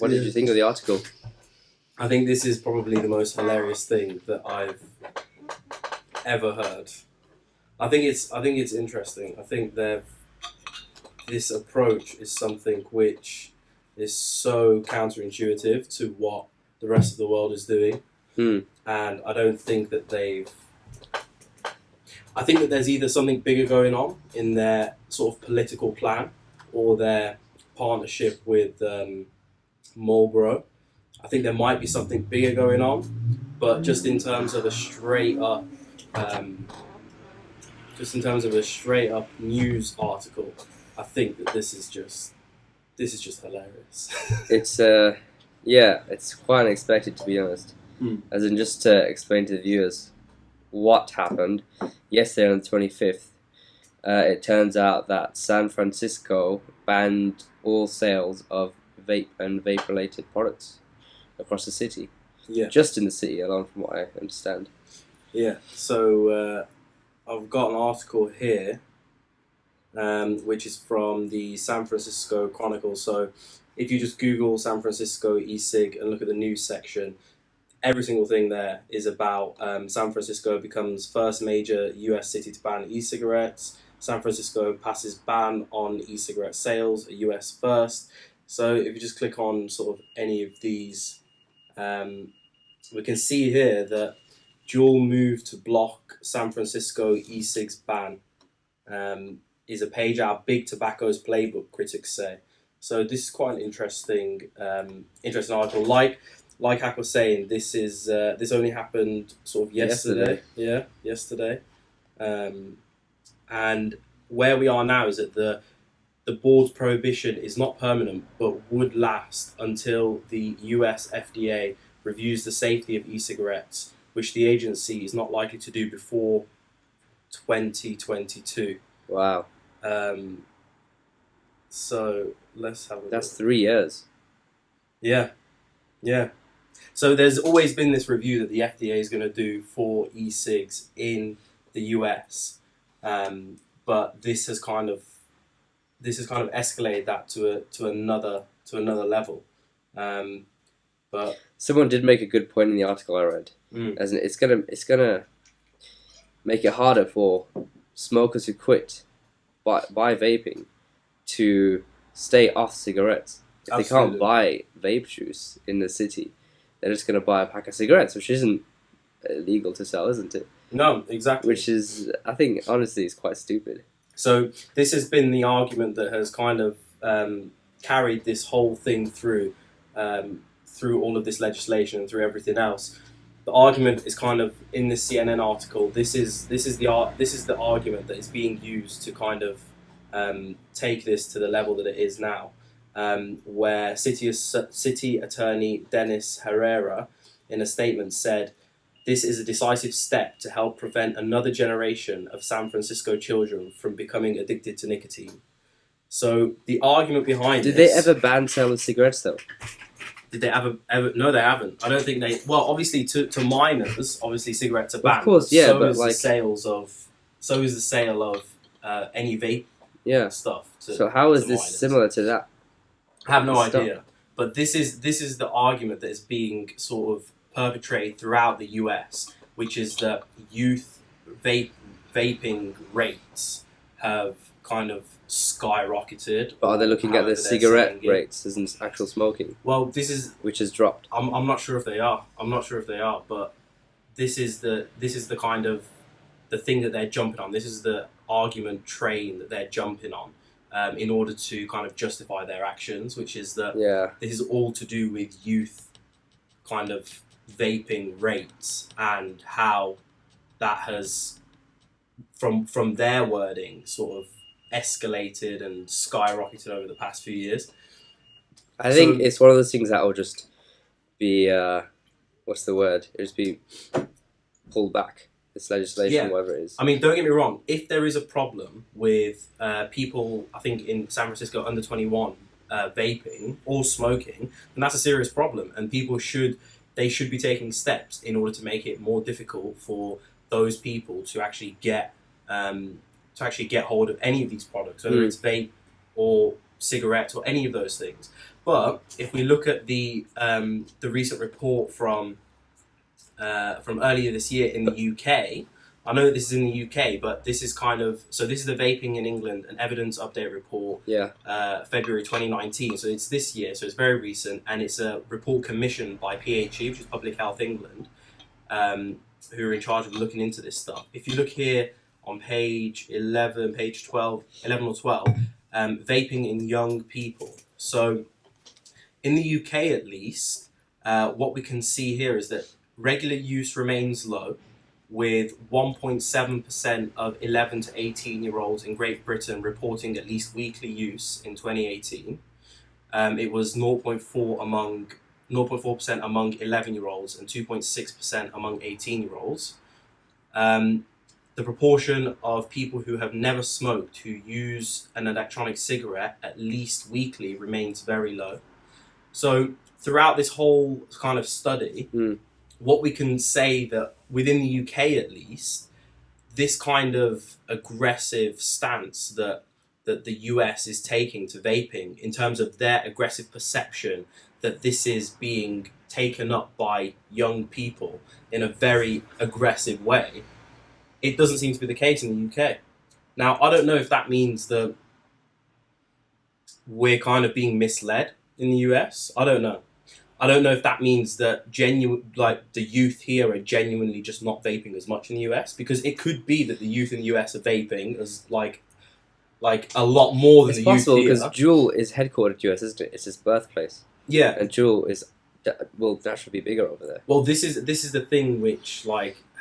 What did you think of the article? I think this is probably the most hilarious thing that I've ever heard. I think it's interesting. I think this approach is something which is so counterintuitive to what the rest of the world is doing. And I don't think that I think that there's either something bigger going on in their sort of political plan or their partnership with Marlboro. I think there might be something bigger going on, but just in terms of a straight up news article, I think that this is just hilarious. It's it's quite unexpected, to be honest. As in, just to explain to the viewers what happened yesterday on the 25th, it turns out that San Francisco banned all sales of vape and vape-related products across the city. Yeah, just in the city alone, from what I understand. Yeah. So I've got an article here, which is from the San Francisco Chronicle. So if you just Google San Francisco e-cig and look at the news section, every single thing there is about San Francisco becomes first major US city to ban e-cigarettes. San Francisco passes ban on e-cigarette sales, a US first. So if you just click on sort of any of these, we can see here that dual move to block San Francisco e-cigs ban is a page out of Big Tobacco's playbook, critics say. So this is quite an interesting article. Like Hak was saying, this only happened sort of yesterday. Yeah, yesterday. And where we are now is that the board's prohibition is not permanent, but would last until the US FDA reviews the safety of e-cigarettes, which the agency is not likely to do before 2022. Wow. So let's have a look. That's 3 years. Yeah. So there's always been this review that the FDA is going to do for e-cigs in the US, but this has kind of escalated that to another level. But someone did make a good point in the article I read, as in it's gonna make it harder for smokers who quit by vaping to stay off cigarettes. If Absolutely. They can't buy vape juice in the city, they're just going to buy a pack of cigarettes, which isn't illegal to sell, isn't it? No, exactly. Which is, I think, honestly, is quite stupid. So this has been the argument that has kind of carried this whole thing through all of this legislation and through everything else. The argument is kind of in this CNN article. This is the argument that is being used to kind of take this to the level that it is now. Where City Attorney Dennis Herrera, in a statement, said, "This is a decisive step to help prevent another generation of San Francisco children from becoming addicted to nicotine." So the argument behind Did they ever ban sale of cigarettes, though? Did they ever? No, they haven't. I don't think they... Well, obviously, to minors, obviously cigarettes are banned. Of course, yeah, so but is the sale of any vape stuff. So how is this minors. Similar to that? I have no idea, but this is the argument that is being sort of perpetrated throughout the US, which is that youth vaping rates have kind of skyrocketed. But are they looking at the cigarette rates as in actual smoking? Well, which has dropped. I'm not sure if they are. But this is the kind of the thing that they're jumping on. This is the argument train that they're jumping on. In order to kind of justify their actions, which is that this is all to do with youth kind of vaping rates and how that has, from their wording, sort of escalated and skyrocketed over the past few years. I think it's one of those things that will just be, what's the word? It'll just be pulled back. This legislation, whatever it is. I mean, don't get me wrong. If there is a problem with people, I think in San Francisco under 21 vaping or smoking, then that's a serious problem, and people should be taking steps in order to make it more difficult for those people to actually get hold of any of these products, whether it's vape or cigarettes or any of those things. But if we look at the recent report from earlier this year in the UK, I know that this is in the UK, but this is this is the Vaping in England, an evidence update report, February 2019. So it's this year, so it's very recent, and it's a report commissioned by PHE, which is Public Health England, who are in charge of looking into this stuff. If you look here on page 11 or 12, vaping in young people. So in the UK at least, what we can see here is that regular use remains low, with 1.7% of 11 to 18-year-olds in Great Britain reporting at least weekly use in 2018. It was 0.4% among 11-year-olds and 2.6% among 18-year-olds. The proportion of people who have never smoked who use an electronic cigarette at least weekly remains very low. So throughout this whole kind of study, what we can say that within the UK at least, this kind of aggressive stance that the US is taking to vaping in terms of their aggressive perception that this is being taken up by young people in a very aggressive way, it doesn't seem to be the case in the UK. Now, I don't know if that means that we're kind of being misled in the US. I don't know. I don't know if that means that the youth here are genuinely just not vaping as much in the US, because it could be that the youth in the US are vaping as like a lot more than the youth here. It's possible because Juul is headquartered US, isn't it? It's his birthplace. Yeah, and Juul will naturally be bigger over there. Well, this is the thing which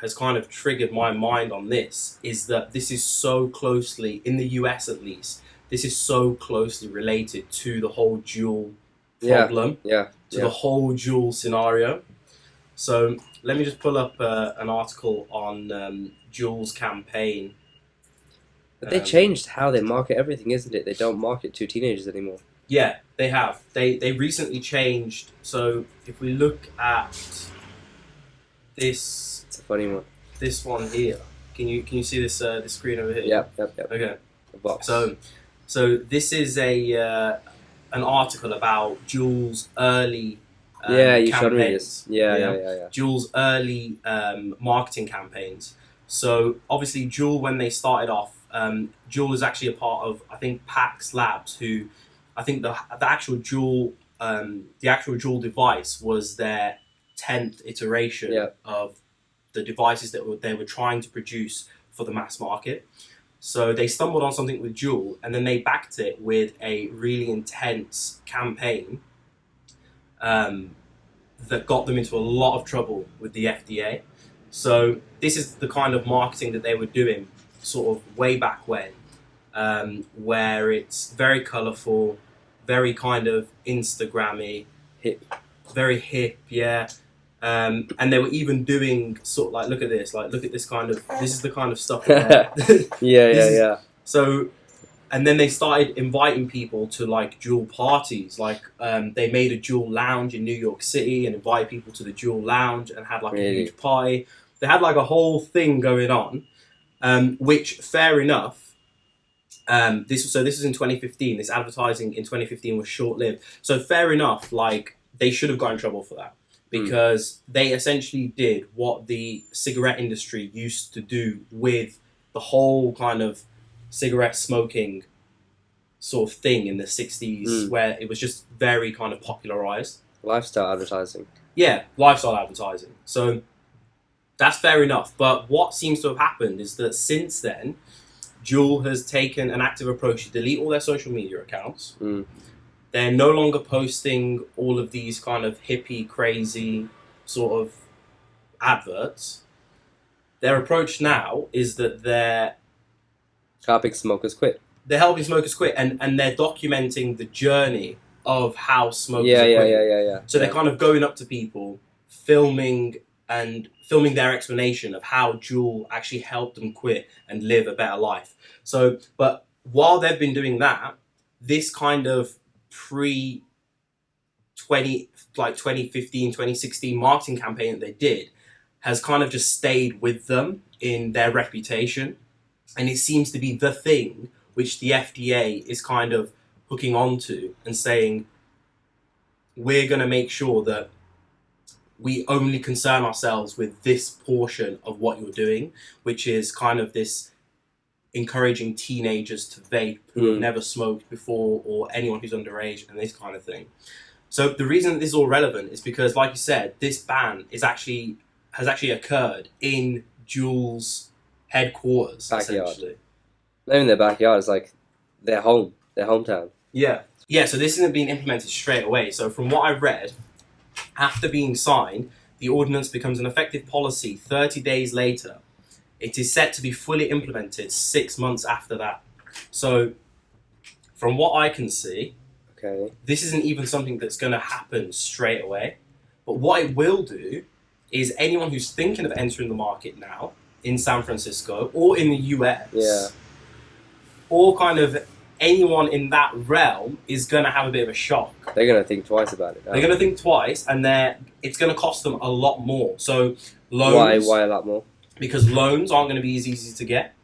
has kind of triggered my mind on this, is that this is so closely, in the US at least, this is so closely related to the whole Juul problem, the whole Juul scenario. So let me just pull up an article on Juul's campaign. But they changed how they market everything, isn't it? They don't market to teenagers anymore. Yeah, they have. They recently changed. So if we look at this, it's a funny one. This one here. Can you see this this screen over here? Yep. Okay. The box. So this is an article about Juul's early you showed me campaigns. this. Yeah. Juul's early marketing campaigns. So obviously Juul, when they started off, Juul is actually a part of, I think, Pax Labs, who I think the actual Juul device was their 10th iteration of the devices that they were trying to produce for the mass market. So they stumbled on something with Juul, and then they backed it with a really intense campaign that got them into a lot of trouble with the FDA. So this is the kind of marketing that they were doing sort of way back when, where it's very colourful, very kind of Instagrammy, very hip, and they were even doing sort of look at this this is the kind of stuff. So, and then they started inviting people to Juul parties. They made a Juul lounge in New York City and invited people to the Juul lounge and had a huge party. They had a whole thing going on, which fair enough. This was in 2015. This advertising in 2015 was short-lived. So fair enough. They should have got in trouble for that, because they essentially did what the cigarette industry used to do with the whole kind of cigarette smoking sort of thing in the 60s, where it was just very kind of popularized. Lifestyle advertising. Yeah, lifestyle advertising. So that's fair enough. But what seems to have happened is that since then, Juul has taken an active approach to delete all their social media accounts. They're no longer posting all of these kind of hippie, crazy sort of adverts. Their approach now is that they're helping smokers quit. They're helping smokers quit, and they're documenting the journey of how smokers are quitting. So they're kind of going up to people, filming their explanation of how Juul actually helped them quit and live a better life. So, but while they've been doing that, this kind of pre-2015, 2016 marketing campaign that they did has kind of just stayed with them in their reputation. And it seems to be the thing which the FDA is kind of hooking onto and saying, we're going to make sure that we only concern ourselves with this portion of what you're doing, which is kind of this encouraging teenagers to vape who have never smoked before, or anyone who's underage, and this kind of thing. So the reason this is all relevant is because, like you said, this ban has actually occurred in Juul's headquarters, Backyard. essentially. Not even their backyard, it's like their home, their hometown. Yeah. Yeah, so this isn't being implemented straight away. So from what I've read, after being signed, the ordinance becomes an effective policy 30 days later. It is set to be fully implemented 6 months after that. So from what I can see, Okay. this isn't even something that's going to happen straight away. But what it will do is anyone who's thinking of entering the market now in San Francisco or in the US, or kind of anyone in that realm is going to have a bit of a shock. They're going to think twice about it now. They're going to think twice, and it's going to cost them a lot more. So loans... Why a lot more? Because loans aren't going to be as easy to get.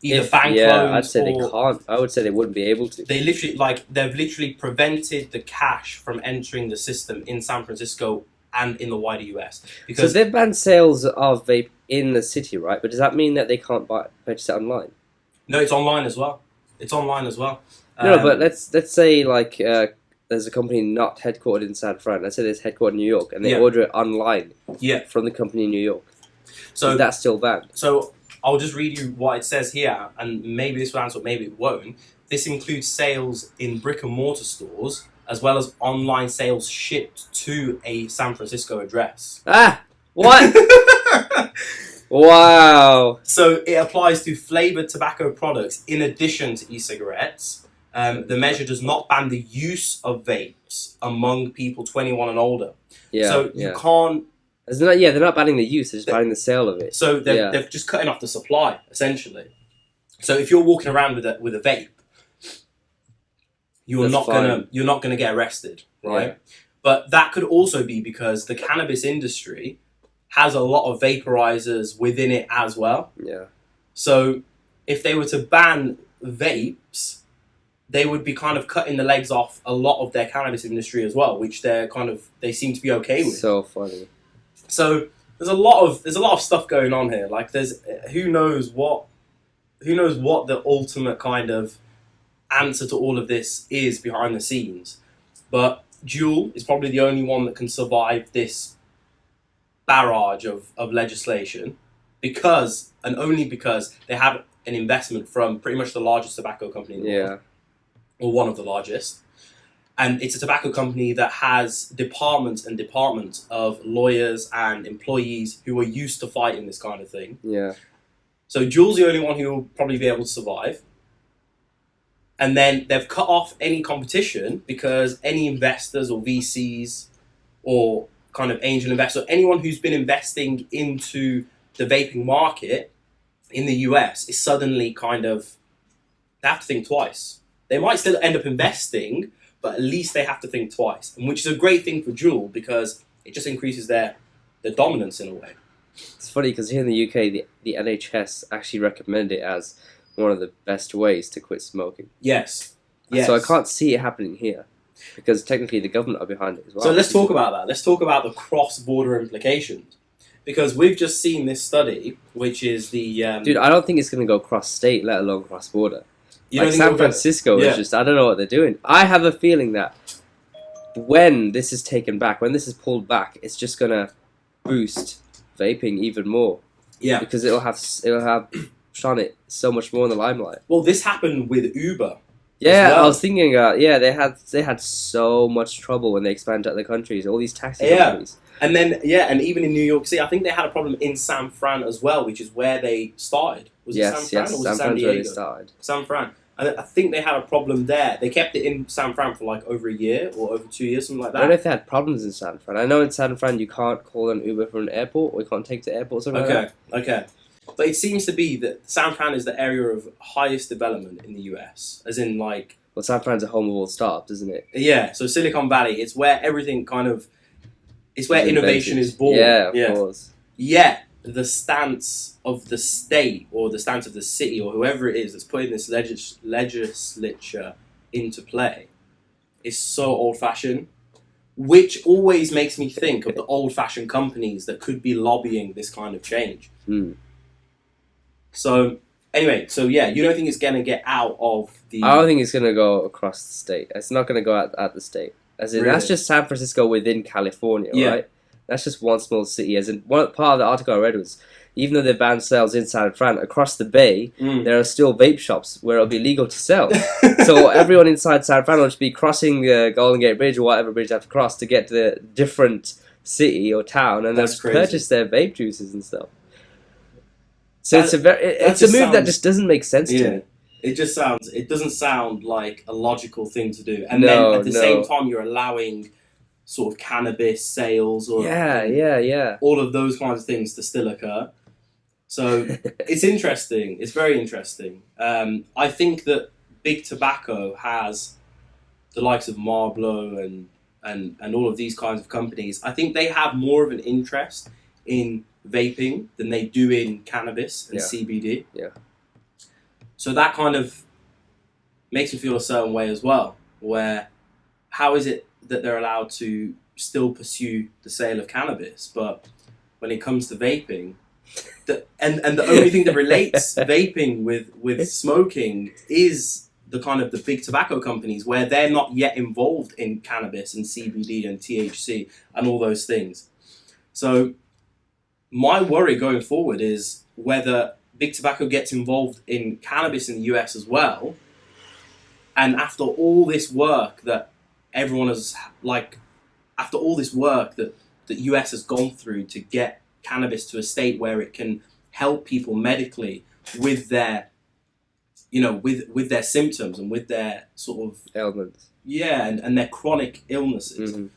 Either bank loans, I'd say they can't. I would say they wouldn't be able to. They've literally prevented the cash from entering the system in San Francisco and in the wider US. Because So they've banned sales of vape in the city, right? But does that mean that they can't purchase it online? no, it's online as well. No, but let's say like there's a company not headquartered in San Fran. Let's say it's headquartered in New York, and they order it online from the company in New York. So is that still banned? So I'll just read you what it says here, and maybe this will answer, maybe it won't. This includes sales in brick and mortar stores, as well as online sales shipped to a San Francisco address. Ah! What? Wow. So it applies to flavoured tobacco products in addition to e-cigarettes. The measure does not ban the use of vapes among people 21 and older. Yeah. So you can't... They're not banning the use, they're just banning the sale of it. So they're just cutting off the supply, essentially. So if you're walking around with a vape, you're not gonna get arrested, right? Yeah. But that could also be because the cannabis industry has a lot of vaporizers within it as well. Yeah. So if they were to ban vapes, they would be kind of cutting the legs off a lot of their cannabis industry as well, which they seem to be okay with. So funny. So there's a lot of stuff going on here. Like who knows what the ultimate kind of answer to all of this is behind the scenes. But Juul is probably the only one that can survive this barrage of legislation only because they have an investment from pretty much the largest tobacco company in the world. Or one of the largest. And it's a tobacco company that has departments and departments of lawyers and employees who are used to fighting this kind of thing. Yeah. So Juul's the only one who will probably be able to survive. And then they've cut off any competition because any investors or VCs or kind of angel investors, anyone who's been investing into the vaping market in the US is suddenly they have to think twice. They might still end up investing, but at least they have to think twice, and which is a great thing for Juul because it just increases their dominance in a way. It's funny because here in the UK, the NHS actually recommended it as one of the best ways to quit smoking. Yes. So I can't see it happening here because technically the government are behind it as well. So let's talk about that. Let's talk about the cross-border implications because we've just seen this study, which is the... Dude, I don't think it's going to go cross-state, let alone cross-border. Like San Francisco is just, I don't know what they're doing. I have a feeling that when this is taken back, when this is pulled back, it's just going to boost vaping even more. Yeah. Because it'll have shone it so much more in the limelight. Well, this happened with Uber. Yeah, I was thinking, they had so much trouble when they expanded to other countries, all these taxi companies. And then, and even in New York City, I think they had a problem in San Fran as well, which is where they started. Was it San Fran or was it San Diego? Where they started. San Fran. And I think they had a problem there. They kept it in San Fran for like over a year or over 2 years, something like that. I don't know if they had problems in San Fran. I know in San Fran you can't call an Uber from an airport or you can't take to airport, something like that. Okay. But it seems to be that San Fran is the area of highest development in the US, as in like... Well, San Fran's a home of all startups, isn't it? Yeah, so Silicon Valley, it's where everything kind of... It's where innovation is born. Yeah, of course. Yet, the stance of the state or the stance of the city or whoever it is that's putting this legislature into play is so old-fashioned, which always makes me think of the old-fashioned companies that could be lobbying this kind of change. So, anyway, you don't think it's going to get out of the... I don't think it's going to go across the state. It's not going to go out the state. As in, That's just San Francisco within California, right? That's just one small city. As in, one part of the article I read was, even though they banned sales in San Fran, across the bay, there are still vape shops where it'll be legal to sell. So everyone inside San Fran will just be crossing the Golden Gate Bridge or whatever bridge they have to cross to get to the different city or town, and they'll just purchase their vape juices and stuff. So it's a move that just doesn't make sense to me. It doesn't sound like a logical thing to do. And then at the same time, you're allowing sort of cannabis sales or all of those kinds of things to still occur. So it's interesting. It's very interesting. I think that big tobacco has the likes of Marlboro and all of these kinds of companies. I think they have more of an interest in vaping than they do in cannabis and CBD. Yeah. So that kind of makes me feel a certain way as well, where how is it that they're allowed to still pursue the sale of cannabis, but when it comes to vaping, and the only thing that relates vaping with smoking is the kind of the big tobacco companies, where they're not yet involved in cannabis and CBD and THC and all those things. So my worry going forward is whether big tobacco gets involved in cannabis in the US as well. And after all this work that everyone has, after all this work that the US has gone through to get cannabis to a state where it can help people medically with their, with their symptoms and with their sort of ailments. Yeah, and their chronic illnesses.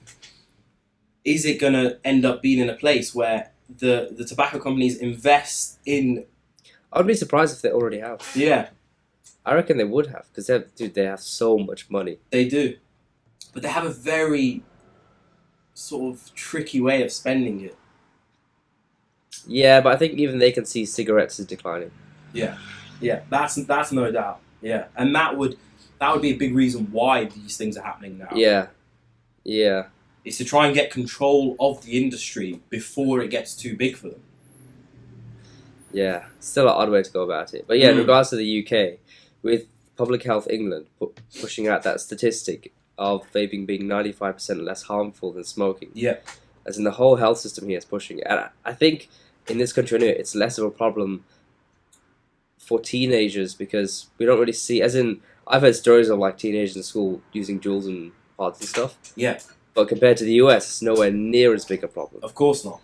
Is it going to end up being in a place where the tobacco companies invest in... I'd be surprised if they already have. Yeah. I reckon they would have, because they have so much money. They do. But they have a very sort of tricky way of spending it. Yeah, but I think even they can see cigarettes is declining. Yeah. Yeah, that's no doubt. Yeah. And that would be a big reason why these things are happening now. Yeah. Yeah. It's to try and get control of the industry before it gets too big for them. Yeah, still an odd way to go about it. But yeah, in regards to the UK, with Public Health England pushing out that statistic of vaping being 95% less harmful than smoking. Yeah. As in the whole health system here is pushing it. And I think in this country anyway, it's less of a problem for teenagers because we don't really see, as in, I've heard stories of teenagers in school using Juuls and pods and stuff. Yeah. But compared to the US, it's nowhere near as big a problem. Of course not.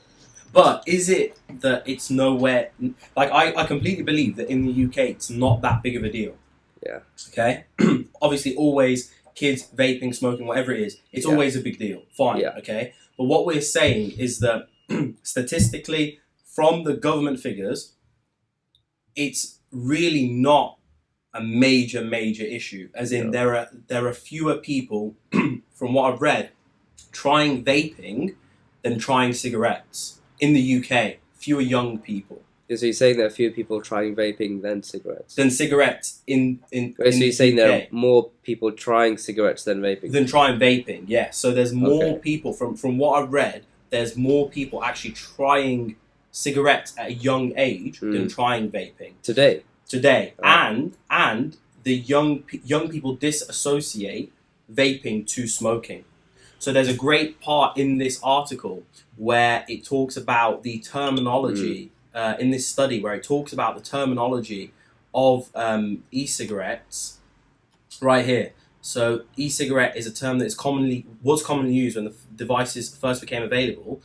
But is it that it's nowhere... I completely believe that in the UK, it's not that big of a deal. Yeah. Okay? Obviously, always, kids, vaping, smoking, whatever it is, it's always a big deal. Fine, okay? But what we're saying is that, statistically, from the government figures, it's really not a major issue. As in, there are fewer people, from what I've read, trying vaping than trying cigarettes. In the UK, fewer young people. So you're saying there are fewer people trying vaping than cigarettes? Than cigarettes in So you're saying there are more people trying cigarettes than vaping? Than trying vaping, yeah. So there's more people, from what I've read, there's more people actually trying cigarettes at a young age than trying vaping. Today? Oh. And the young people disassociate vaping to smoking. So there's a great part in this article where it talks about the terminology, in this study, where it talks about the terminology of e-cigarettes right here. So e-cigarette is a term that was commonly used when the devices first became available.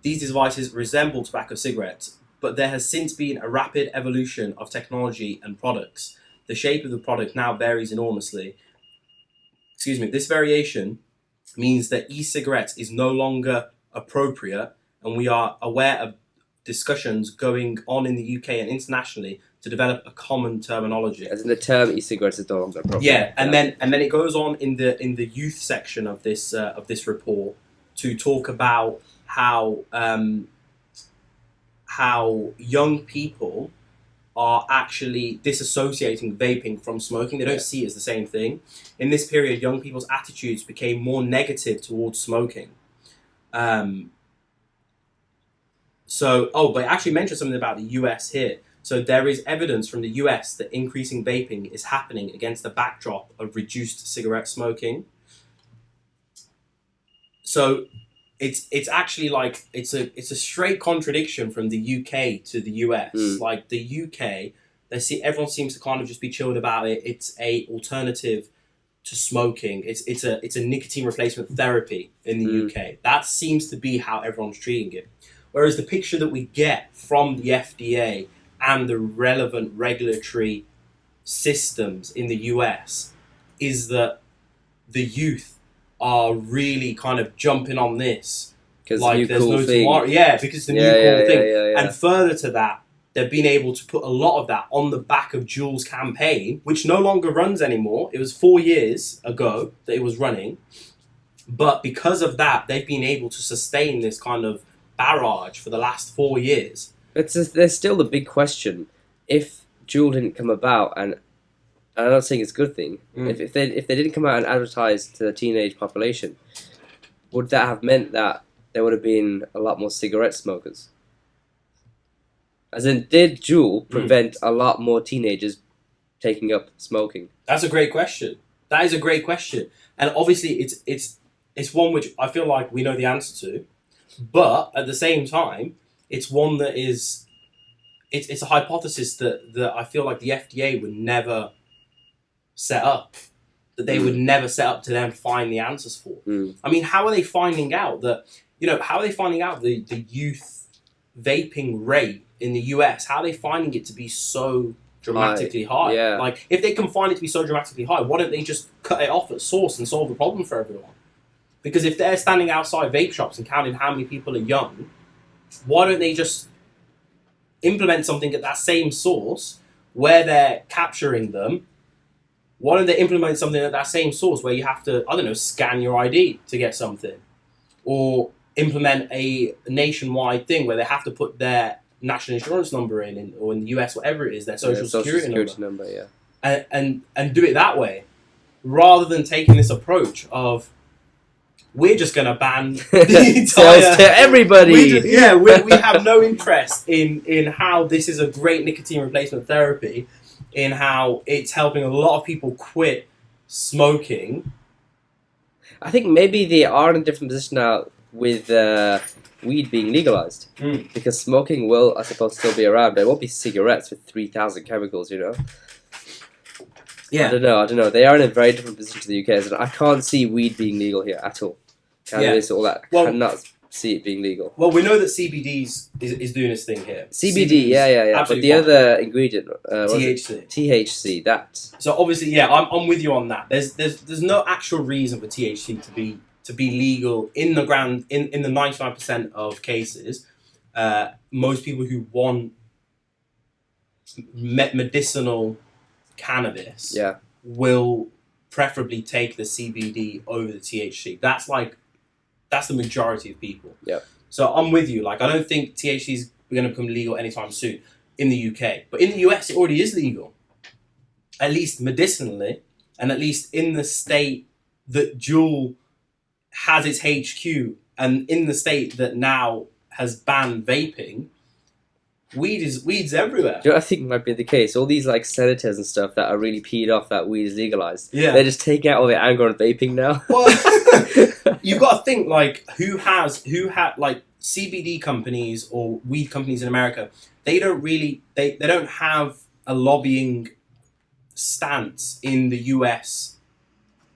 These devices resemble tobacco cigarettes, but there has since been a rapid evolution of technology and products. The shape of the product now varies enormously. This variation means that e-cigarettes is no longer appropriate, and we are aware of discussions going on in the UK and internationally to develop a common terminology. As in the term e-cigarettes is no longer appropriate. Yeah, and then it goes on in the youth section of this report to talk about how young people are actually disassociating vaping from smoking. They don't see it as the same thing. In this period, young people's attitudes became more negative towards smoking. But it actually mentioned something about the US here. So there is evidence from the US that increasing vaping is happening against the backdrop of reduced cigarette smoking. So it's actually like it's a straight contradiction from the UK to the US. Like the UK, everyone seems to kind of just be chilled about it. It's a alternative to smoking. It's a nicotine replacement therapy in the UK. That seems to be how everyone's treating it. Whereas the picture that we get from the FDA and the relevant regulatory systems in the US is that the youth are really kind of jumping on this. Like there's no tomorrow. Yeah, because it's the new cool thing. Yeah. And further to that, they've been able to put a lot of that on the back of Juul's campaign, which no longer runs anymore. It was 4 years ago that it was running. But because of that, they've been able to sustain this kind of barrage for the last 4 years. There's still the big question. If Juul didn't come about, and I'm not saying it's a good thing, if they didn't come out and advertise to the teenage population, would that have meant that there would have been a lot more cigarette smokers? As in, did Juul prevent a lot more teenagers taking up smoking? That's a great question. That is a great question. And obviously it's one which I feel like we know the answer to, but at the same time, it's one that is it's a hypothesis that I feel like the FDA would never set up. That they would never set up to then find the answers for. I mean, how are they finding out that, how are they finding out the youth vaping rate in the US? How are they finding it to be so dramatically high? Yeah. Like, if they can find it to be so dramatically high, why don't they just cut it off at source and solve the problem for everyone? Because if they're standing outside vape shops and counting how many people are young, why don't they just implement something at that same source where they're capturing them? Why don't they implement something at that same source where you have to, I don't know, scan your ID to get something? Or implement a nationwide thing where they have to put their national insurance number in, or in the US, whatever it is, their social security number. And do it that way, rather than taking this approach of, we're just going to ban the entire... to everybody! We have no interest in how this is a great nicotine replacement therapy, in how it's helping a lot of people quit smoking. I think maybe they are in a different position now with weed being legalized. Because smoking will, I suppose, still be around. There won't be cigarettes with 3,000 chemicals, Yeah. I don't know. They are in a very different position to the UK. So I can't see weed being legal here at all. Cannabis, all that. I cannot see it being legal. Well, we know that CBD is doing its thing here. CBD, yeah. But the other ingredient, THC. THC, that. So obviously, I'm with you on that. There's no actual reason for THC to be legal in the 99% of cases. Most people who want medicinal cannabis will preferably take the CBD over the THC. That's the majority of people. Yeah. So I'm with you. Like, I don't think THC is going to become legal anytime soon in the UK. But in the US, it already is legal. At least medicinally, and at least in the state that Juul has its HQ, and in the state that now has banned vaping, weed's everywhere. I think might be the case. All these senators and stuff that are really peed off that weed is legalized. Yeah. They're just taking out all their anger on vaping now. Well, you've got to think who had CBD companies or weed companies in America. They don't have a lobbying stance in the US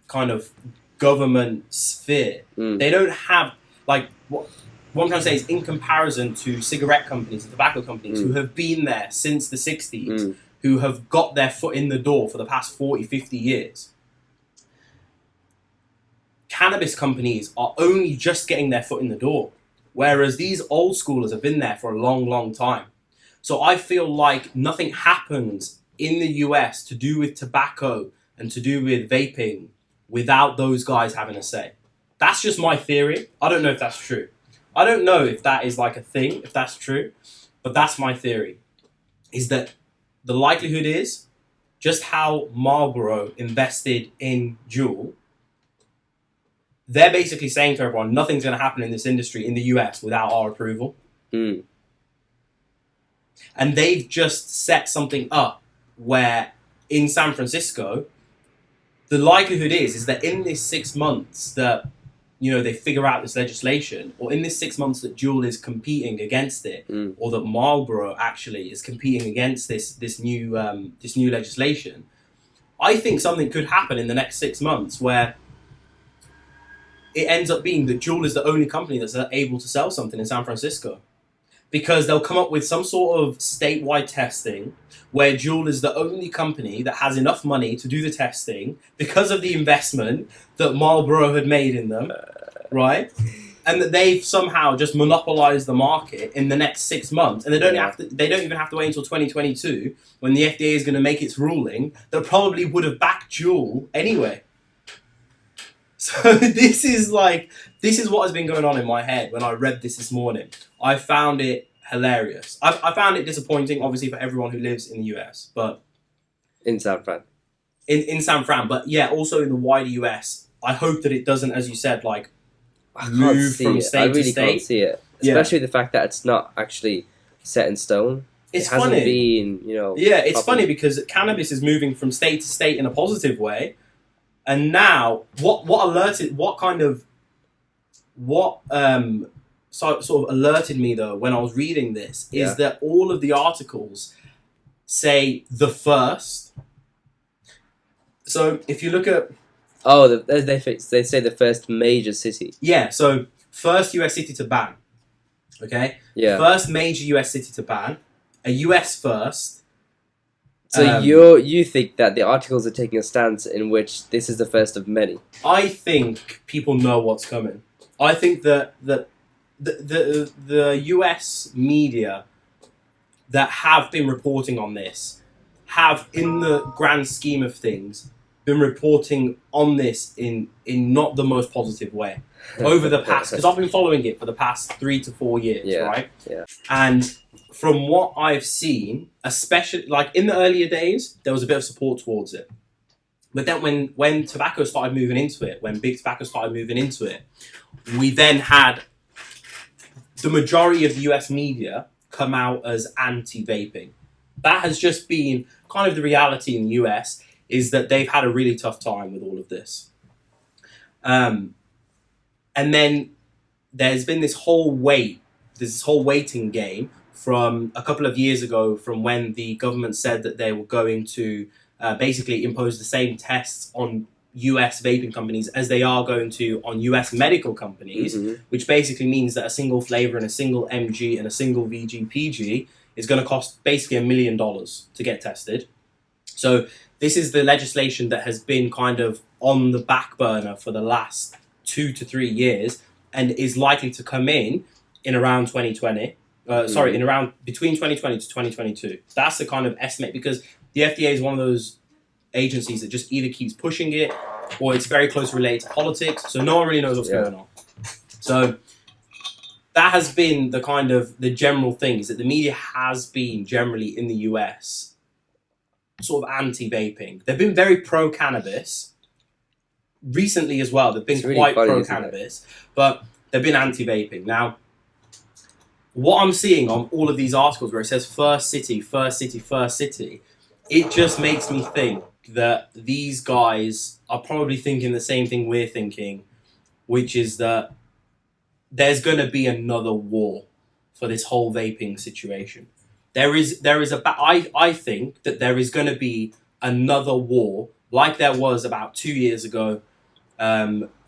kind of government sphere. They don't have what I'm trying to say is, in comparison to cigarette companies and tobacco companies who have been there since the 60s, who have got their foot in the door for the past 40, 50 years, cannabis companies are only just getting their foot in the door, whereas these old schoolers have been there for a long, long time. So I feel like nothing happens in the US to do with tobacco and to do with vaping without those guys having a say. That's just my theory. I don't know if that's true. I don't know if that is a thing, if that's true, but that's my theory, is that the likelihood is just how Marlboro invested in Juul. They're basically saying to everyone, nothing's going to happen in this industry in the US without our approval. Mm. And they've just set something up where in San Francisco, the likelihood is that in this 6 months that, they figure out this legislation, or in this 6 months that Juul is competing against it, or that Marlboro actually is competing against this new legislation, I think something could happen in the next 6 months where it ends up being that Juul is the only company that's able to sell something in San Francisco. Because they'll come up with some sort of statewide testing where Juul is the only company that has enough money to do the testing because of the investment that Marlboro had made in them, right? And that they've somehow just monopolized the market in the next 6 months, and they don't even have to wait until 2022 when the FDA is going to make its ruling. That probably would have backed Juul anyway. So this is what has been going on in my head when I read this morning. I found it hilarious. I found it disappointing, obviously, for everyone who lives in the US, but in San Fran. In San Fran, but yeah, also in the wider US. I hope that it doesn't, as you said, move from state to state. I really can't see it, especially the fact that it's not actually set in stone. It's it hasn't funny. Been, Yeah, it's funny because cannabis is moving from state to state in a positive way. And now, what sort of alerted me though when I was reading this is that all of the articles say the first. So if you look at they say the first major city. Yeah, so first US city to ban. Okay. Yeah. First major US city to ban, a US first. So you think that the articles are taking a stance in which this is the first of many? I think people know what's coming. I think that the US media that have been reporting on this have, in the grand scheme of things, been reporting on this in not the most positive way over the past, because I've been following it for the past 3 to 4 years, right? Yeah. And from what I've seen, especially in the earlier days, there was a bit of support towards it. But then when tobacco started moving into it, when big tobacco started moving into it, we then had the majority of the US media come out as anti-vaping. That has just been kind of the reality in the US, is that they've had a really tough time with all of this. And then there's been this whole waiting game from a couple of years ago, from when the government said that they were going to basically impose the same tests on US vaping companies as they are going to on US medical companies, which basically means that a single flavor and a single MG and a single VG/PG is going to cost basically $1 million to get tested. So this is the legislation that has been kind of on the back burner for the last 2 to 3 years and is likely to come in around 2020. In around between 2020 to 2022. That's the kind of estimate, because the FDA is one of those agencies that just either keeps pushing it or it's very closely related to politics. So no one really knows what's going on. So that has been the general thing, is that the media has been generally in the US sort of anti-vaping. They've been very pro-cannabis. Recently as well, they've been quite pro-cannabis, but they've been anti-vaping. Now, what I'm seeing on all of these articles where it says first city, first city, first city, it just makes me think that these guys are probably thinking the same thing we're thinking, which is that there's going to be another war for this whole vaping situation. I think that there is going to be another war, like there was about 2 years ago,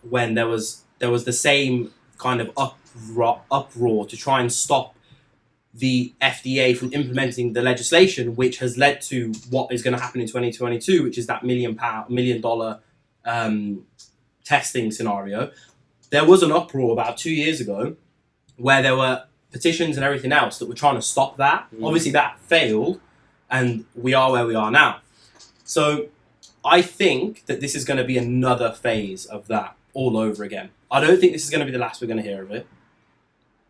when there was the same kind of uproar to try and stop the FDA from implementing the legislation, which has led to what is going to happen in 2022, which is that $1 million testing scenario. There was an uproar about 2 years ago where there were petitions and everything else that were trying to stop that. Obviously that failed, and we are where we are now. So I think that this is going to be another phase of that all over again. I don't think this is going to be the last we're going to hear of it.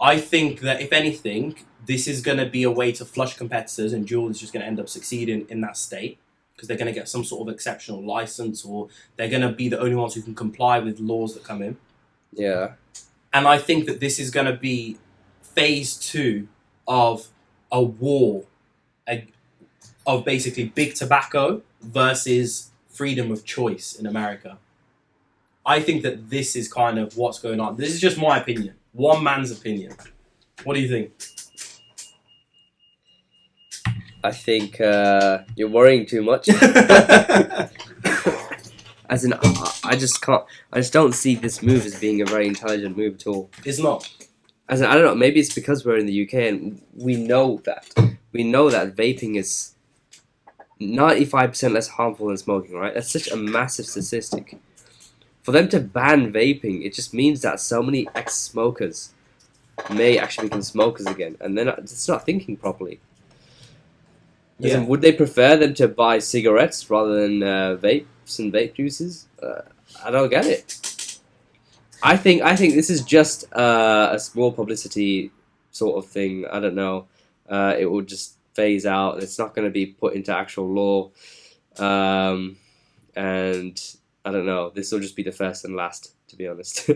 I think that if anything, this is going to be a way to flush competitors, and Juul is just going to end up succeeding in that state because they're going to get some sort of exceptional license, or they're going to be the only ones who can comply with laws that come in. Yeah. And I think that this is going to be phase 2 of a war of basically big tobacco versus freedom of choice in America. I think that this is kind of what's going on. This is just my opinion. One man's opinion. What do you think? I think you're worrying too much. As in, I just don't see this move as being a very intelligent move at all. It's not. As in, I don't know, maybe it's because we're in the UK and we know that vaping is 95% less harmful than smoking, right? That's such a massive statistic. For them to ban vaping, it just means that so many ex-smokers may actually become smokers again, and they're just not thinking properly. Yeah. Would they prefer them to buy cigarettes rather than vapes and vape juices? I don't get it. I think this is just a small publicity sort of thing. I don't know. It will just phase out. It's not going to be put into actual law, and I don't know. This will just be the first and last, to be honest.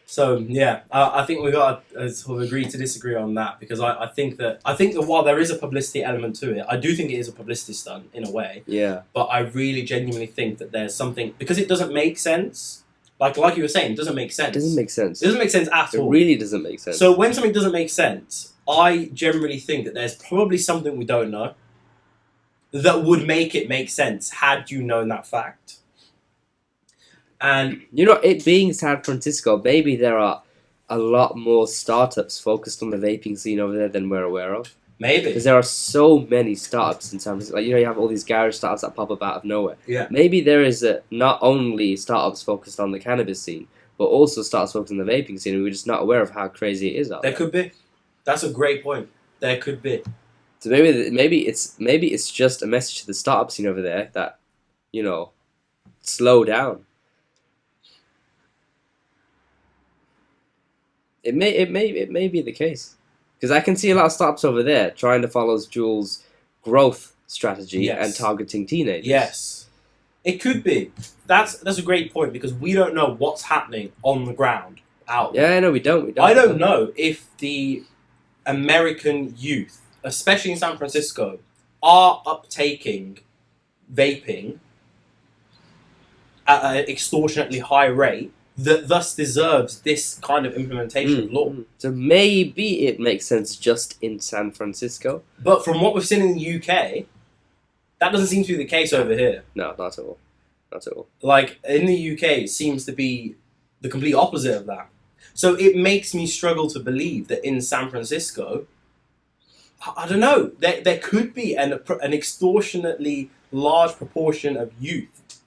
So yeah, I think we got to sort of agree to disagree on that, because I think that while there is a publicity element to it, I do think it is a publicity stunt in a way. Yeah. But I really genuinely think that there's something, because it doesn't make sense. Like you were saying, it doesn't make sense. It doesn't make sense. It doesn't make sense at all. It really doesn't make sense. So when something doesn't make sense, I generally think that there's probably something we don't know that would make it make sense had you known that fact. And it being San Francisco, maybe there are a lot more startups focused on the vaping scene over there than we're aware of. Maybe. Because there are so many startups in San Francisco. Like, you have all these garage startups that pop up out of nowhere. Yeah. Maybe there is not only startups focused on the cannabis scene, but also startups focused on the vaping scene, and we're just not aware of how crazy it is out there. There could be. That's a great point. There could be. So maybe it's just a message to the startup scene over there that, slow down. It may be the case, because I can see a lot of startups over there trying to follow Juul's growth strategy and targeting teenagers. Yes, it could be. That's a great point, because we don't know what's happening on the ground out there. Yeah, no, we don't. I don't know if the American youth, especially in San Francisco, are uptaking vaping at an extortionately high rate that thus deserves this kind of implementation of law. So maybe it makes sense just in San Francisco. But from what we've seen in the UK, that doesn't seem to be the case over here. No, not at all. Not at all. Like, in the UK, it seems to be the complete opposite of that. So it makes me struggle to believe that in San Francisco, I don't know, there could be an extortionately large proportion of youth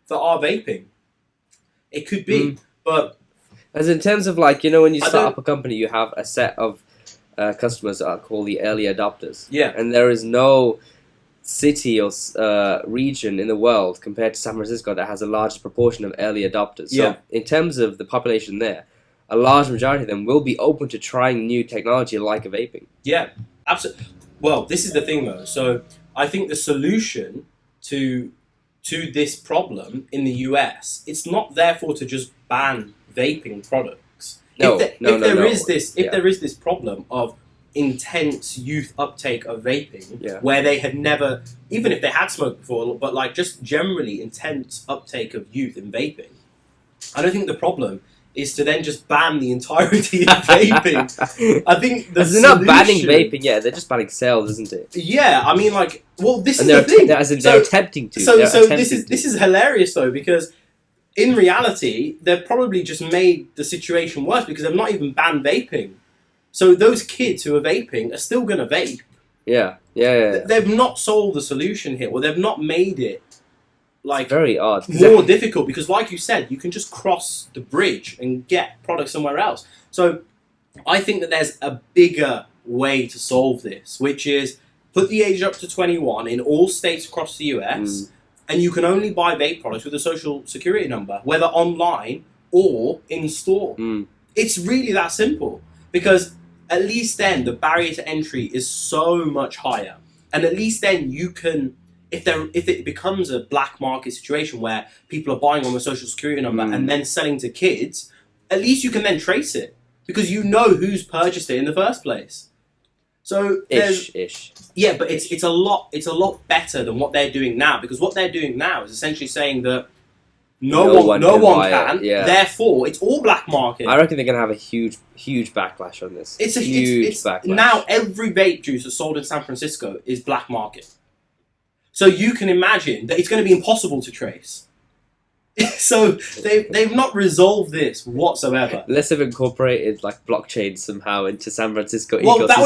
that are vaping. It could be, but... As in terms of, when you start up a company, you have a set of customers that are called the early adopters. Yeah. And there is no city or region in the world compared to San Francisco that has a large proportion of early adopters. Yeah. So in terms of the population there, a large majority of them will be open to trying new technology like vaping. Yeah, absolutely. Well, this is the thing, though. So I think the solution to this problem in the US, it's not therefore to just ban vaping products. If there is this problem of intense youth uptake of vaping, where they had never, even if they had smoked before, but just generally intense uptake of youth in vaping, I don't think the problem is to then just ban the entirety of vaping. I think they're not banning vaping, they're just banning sales, isn't it? Yeah, I mean, this is the thing. They're attempting to. So this is hilarious, though, because in reality, they've probably just made the situation worse, because they've not even banned vaping. So those kids who are vaping are still going to vape. Yeah. They've not solved the solution here, or they've not made it very odd. More difficult, because like you said, you can just cross the bridge and get products somewhere else. So I think that there's a bigger way to solve this, which is put the age up to 21 in all states across the US, and you can only buy vape products with a social security number, whether online or in store. It's really that simple, because at least then the barrier to entry is so much higher. And at least then you can, if it becomes a black market situation where people are buying on the social security number and then selling to kids, at least you can then trace it because you know who's purchased it in the first place. So ish. Yeah, but it's a lot better than what they're doing now, because what they're doing now is essentially saying that no one can. Yeah. Therefore, it's all black market. I reckon they're gonna have a huge backlash on this. It's backlash. Now every vape juice that's sold in San Francisco is black market. So you can imagine that it's going to be impossible to trace. So they've not resolved this whatsoever. Unless they've incorporated like blockchain somehow into San Francisco. Well, ecosystem. that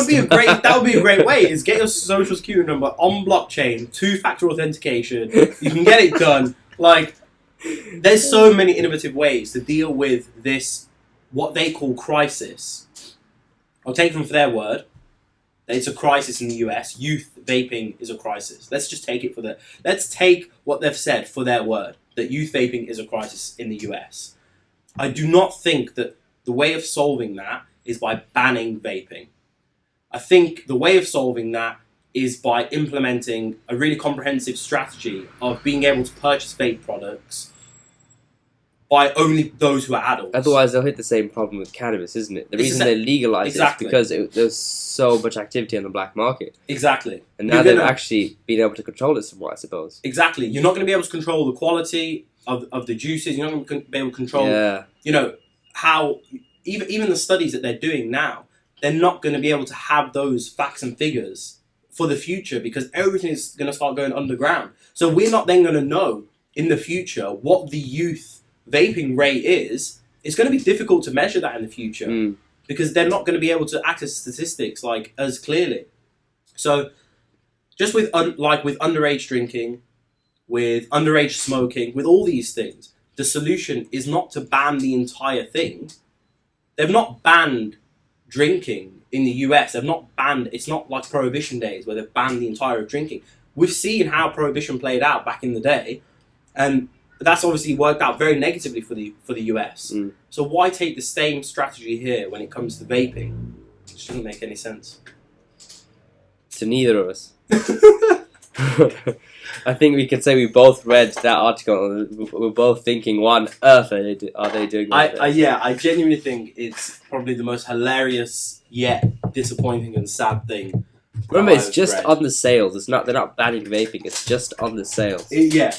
would be a great way. Is get your social security number on blockchain, 2-factor authentication. You can get it done. Like, there's so many innovative ways to deal with this, what they call crisis. I'll take them for their word. It's a crisis in the US. Youth vaping is a crisis. Let's just take it let's take what they've said for their word, that youth vaping is a crisis in the US. I do not think that the way of solving that is by banning vaping. I think the way of solving that is by implementing a really comprehensive strategy of being able to purchase vape products by only those who are adults. Otherwise, they'll hit the same problem with cannabis, isn't it? The reason they legalize it is because there's so much activity on the black market. Exactly. And now they've actually been able to control it somewhat, I suppose. Exactly. You're not going to be able to control the quality of the juices. You're not going to be able to control, how... Even the studies that they're doing now, they're not going to be able to have those facts and figures for the future because everything is going to start going underground. So we're not then going to know in the future what the youth vaping rate is. It's going to be difficult to measure that in the future because they're not going to be able to access statistics like as clearly. So just with with underage drinking, with underage smoking, with all these things, the solution is not to ban the entire thing. They've not banned drinking in the US. They've not banned. It's not like Prohibition days where they've banned the entire of drinking. We've seen how Prohibition played out back in the day, and that's obviously worked out very negatively for the US. So why take the same strategy here when it comes to vaping? It shouldn't make any sense. To neither of us. I think we could say we both read that article. We're both thinking, what on earth are they doing? I genuinely think it's probably the most hilarious yet disappointing and sad thing. Remember, it's just on the sales. They're not banning vaping. It's just on the sales. Yeah.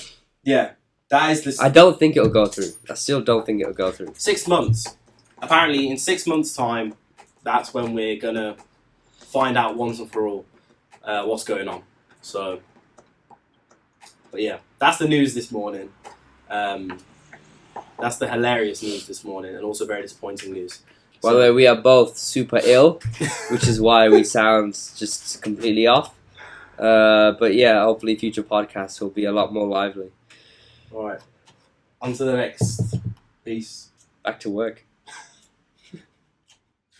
That is the. I don't think it'll go through. I still don't think it'll go through. 6 months. Apparently, in 6 months' time, that's when we're gonna find out once and for all what's going on. So, but yeah, that's the news this morning. That's the hilarious news this morning, and also very disappointing news. By the way, we are both super ill, which is why we sound just completely off. But yeah, hopefully future podcasts will be a lot more lively. All right, on to the next. Peace. Back to work.